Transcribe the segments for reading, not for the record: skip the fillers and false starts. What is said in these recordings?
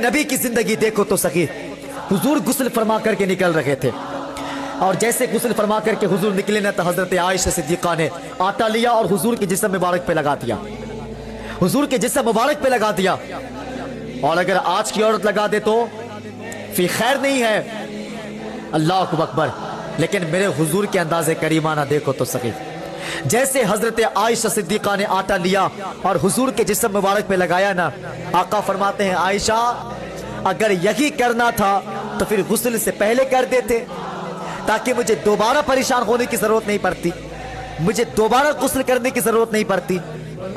नबी की जिंदगी देखो तो सही। हुजूर गुस्ल फरमा करके निकल रहे थे और जैसे गुस्ल फरमा करके हुजूर निकले ना तो हजरत आयशा सिद्दीका ने आटा लिया और हुजूर के जिस्म मुबारक पे लगा दिया, हुजूर के जिस्म मुबारक पे लगा दिया। और अगर आज की औरत लगा दे तो फिर खैर नहीं है, अल्लाह अकबर। लेकिन मेरे हुजूर के अंदाज़े करीमाना देखो तो सही। जैसे हजरत आयशा सिद्दीका ने आटा लिया और हुजूर के जिस्म मुबारक पे लगाया ना, आका फरमाते हैं आयशा अगर यही करना था तो फिर गुस्ल से पहले कर देते, ताकि मुझे दोबारा परेशान होने की जरूरत नहीं पड़ती, मुझे दोबारा गुस्ल करने की जरूरत नहीं पड़ती।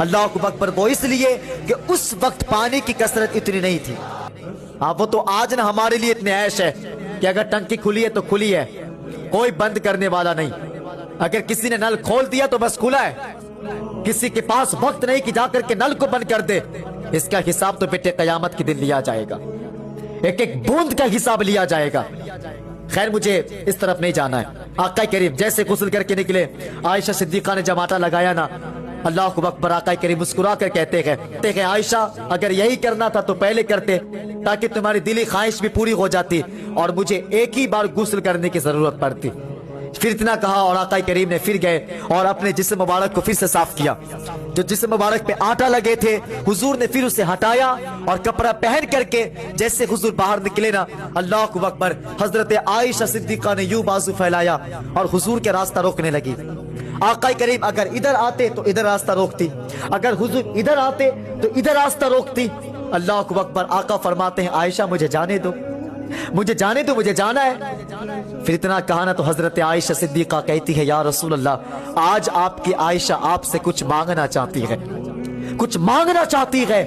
अल्लाह अकबर। वो इसलिए कि उस वक्त पानी की कसरत इतनी नहीं थी। वो तो आज ना हमारे लिए इतने ऐश है कि अगर टंकी खुली है तो खुली है, कोई बंद करने वाला नहीं। अगर किसी ने नल खोल दिया तो बस खुला है, किसी के पास वक्त नहीं कि जाकर के नल को बंद कर दे। इसका हिसाब तो बेटे कयामत के दिन लिया जाएगा, एक एक बूंद का हिसाब लिया जाएगा। खैर मुझे इस तरफ नहीं जाना है। आका करीम जैसे गुस्ल करके निकले, आयशा सिद्दीका ने जब आटा लगाया ना, अल्लाह अकबर। आका करीम मुस्कुरा कर कहते हैं आयशा अगर यही करना था तो पहले करते, ताकि तुम्हारी दिली ख्वाहिश भी पूरी हो जाती और मुझे एक ही बार गुस्ल करने की जरूरत पड़ती। फिर इतना कहा और आका करीम ने फिर गए और अपने जिस्म मुबारक को फिर से साफ किया। जो जिस्म मुबारक पे आटा लगे थे हुजूर ने फिर उसे हटाया और कपड़ा पहन करके जैसे हुजूर बाहर निकले ना, अल्लाह अकबर, हजरत आयशा सिद्दीका ने यूं बाजू फैलाया और हुजूर के रास्ता रोकने लगी। आका करीम अगर इधर आते तो इधर रास्ता रोकती, अगर हुजूर इधर आते तो इधर रास्ता रोकती। अल्लाह अकबर। आका फरमाते हैं आयशा मुझे जाने दो, मुझे जाने दो, मुझे जाना है। फिर इतना कहा ना तो हजरत आयशा सिद्दीका कहती है या रसूल अल्लाह आज आपकी आयशा आपसे कुछ मांगना चाहती है, कुछ मांगना चाहती है।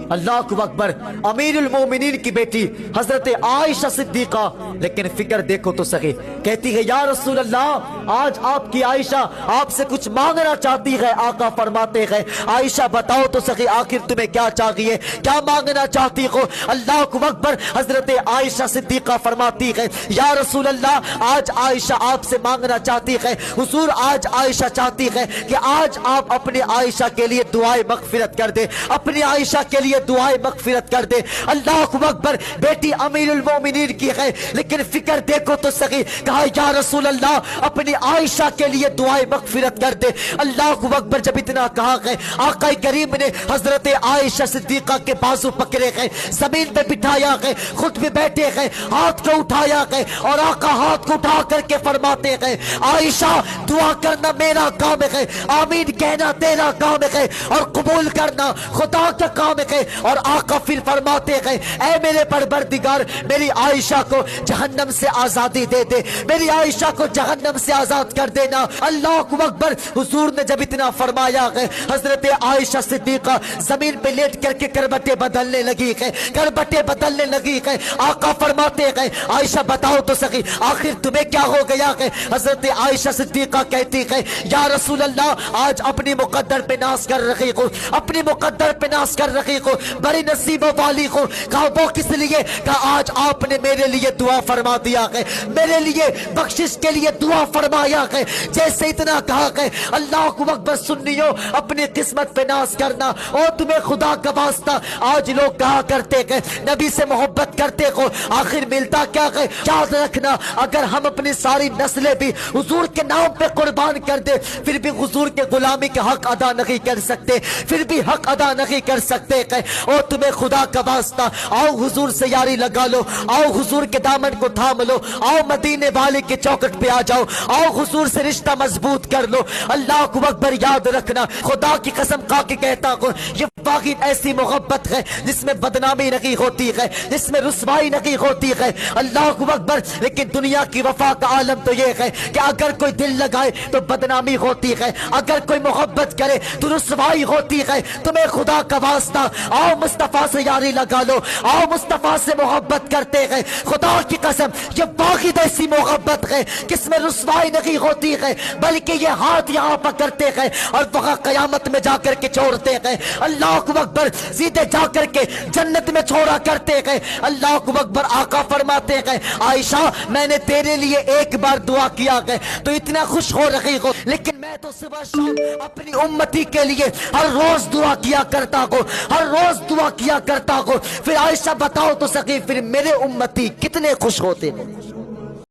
अल्लाह अकबर। अमीरुल मोमिनीन की बेटी हजरत आयशा सिद्दीका, लेकिन फिक्र देखो तो सही, कहती है या रसूल अल्लाह आज आपकी आयशा आपसे कुछ मांगना चाहती है। आका फरमाते हैं आयशा बताओ तो सही आखिर तुम्हें क्या चाहिए, क्या मांगना चाहती हो। अल्लाह अकबर। हजरत आयशा सिद्दीका फरमाती है या रसूल अल्लाह आज आयशा आपसे मांगना चाहती है। हुजूर आज आयशा चाहती है कि आज आप अपनी आयशा के लिए दुआए मगफिरत कर दे, अपनी आयशा के लिए दुआए मगफिरत कर दे। अल्लाह अकबर। बेटी अमीरुल मोमिनीन की है, लेकिन फिक्र देखो तो सही, कहा या रसूल अल्लाह अपनी आयशा के लिए दुआए मगफिरत कर दे। अल्लाह अकबर। जब इतना कहा है आका करीम ने हजरत आयशा सिद्दीका के बाजू पकड़े गए, जमीन पे बिठाया गए, खुद भी बैठे गए, हाथ को उठाया गए और आका हाथ को उठा करके फरमाते गए आयशा दुआ करना मेरा काम है, आमीन कहना तेरा काम है और कबूल करना खुदा का काम है। और आका फिर फरमाते गए ऐ मेरे परवरदिगार मेरी आयशा को जहन्नम से आजादी दे दे, मेरी आयशा को जहन्नम से आजाद कर देना। अल्लाह अकबर। हुजूर ने जब इतना फरमाया गए हजरत आयशा सिद्दीका जमीन पे लेट करके करबटे बदलने लगी है, करबटे बदलने लगी है। आका फरमाते गए आयशा बताओ तो सही आखिर तुम्हें क्या हो गया है। हजरत आयशा सिद्दीका कहती है या रसूल अल्लाह आज अपनी मुकद्दर पे नाश कर रही हूँ, अपनी मुकद्दर पे नाश कर रही हूँ, बड़ी नसीबों वाली हो। कहा वो किस लिए, कहा आज आपने मेरे लिए दुआ फरमा दिया है, मेरे लिए बख्शिश के लिए दुआ फरमाया है। जैसे इतना कहा है अल्लाह अकबर सुन्नियों अपनी किस्मत पे नाश करना और तुम्हें खुदा का वास्ता। आज लोग कहा करते हैं नबी से मोहब्बत करते हो, आखिर मिलता क्या है। याद रखना अगर हम अपनी सारी नस्लें भी हुजूर के नाम पे कुर्बान कर दे फिर भी हुजूर के गुलामी के हक अदा नहीं कर सकते, फिर भी हक अदा नहीं कर सकते। और तुम्हें खुदा का वास्ता आओ हुजूर से यारी लगा लो, आओ हुजूर के दामन को थाम लो, आओ मदीने वाले के चौखट पे आ जाओ, आओ हुजूर से रिश्ता मजबूत कर लो। अल्लाह अकबर। याद रखना खुदा की कसम खा के कहता हूँ ये वाकई ऐसी मोहब्बत है जिसमें बदनामी नहीं होती है, जिसमें रुसवाई नहीं होती है। अल्लाह अकबर। लेकिन दुनिया की वफा का आलम तो ये है कि अगर कोई दिल लगाए तो बदनामी होती है, अगर कोई मोहब्बत करे तो रुसवाई होती है। तुम्हें खुदा का वास्ता आओ मुस्तफा से यारी लगा लो, आओ मुस्तफा से मोहब्बत करते हैं। खुदा की कसम ये वाकई ऐसी मोहब्बत है किसमें रुसवाई नहीं होती है, बल्कि ये हाथ यहाँ पकड़ते हैं और वहाँ कयामत में जाकर के छोड़ते हैं। अल्लाह अकबर। सीधे जाकर के जन्नत में छोड़ा करते हैं। अल्लाह अकबर। आका फरमाते हैं आयशा मैंने तेरे लिए एक बार दुआ किया है तो इतना खुश हो रही हो, लेकिन मैं तो सुबह शाम अपनी उम्मती के लिए हर रोज दुआ किया करता हूँ, हर रोज روز دعا کیا کرتا ہوں. پھر عائشہ بتاؤ تو سکی پھر میرے امتی کتنے خوش ہوتے ہیں.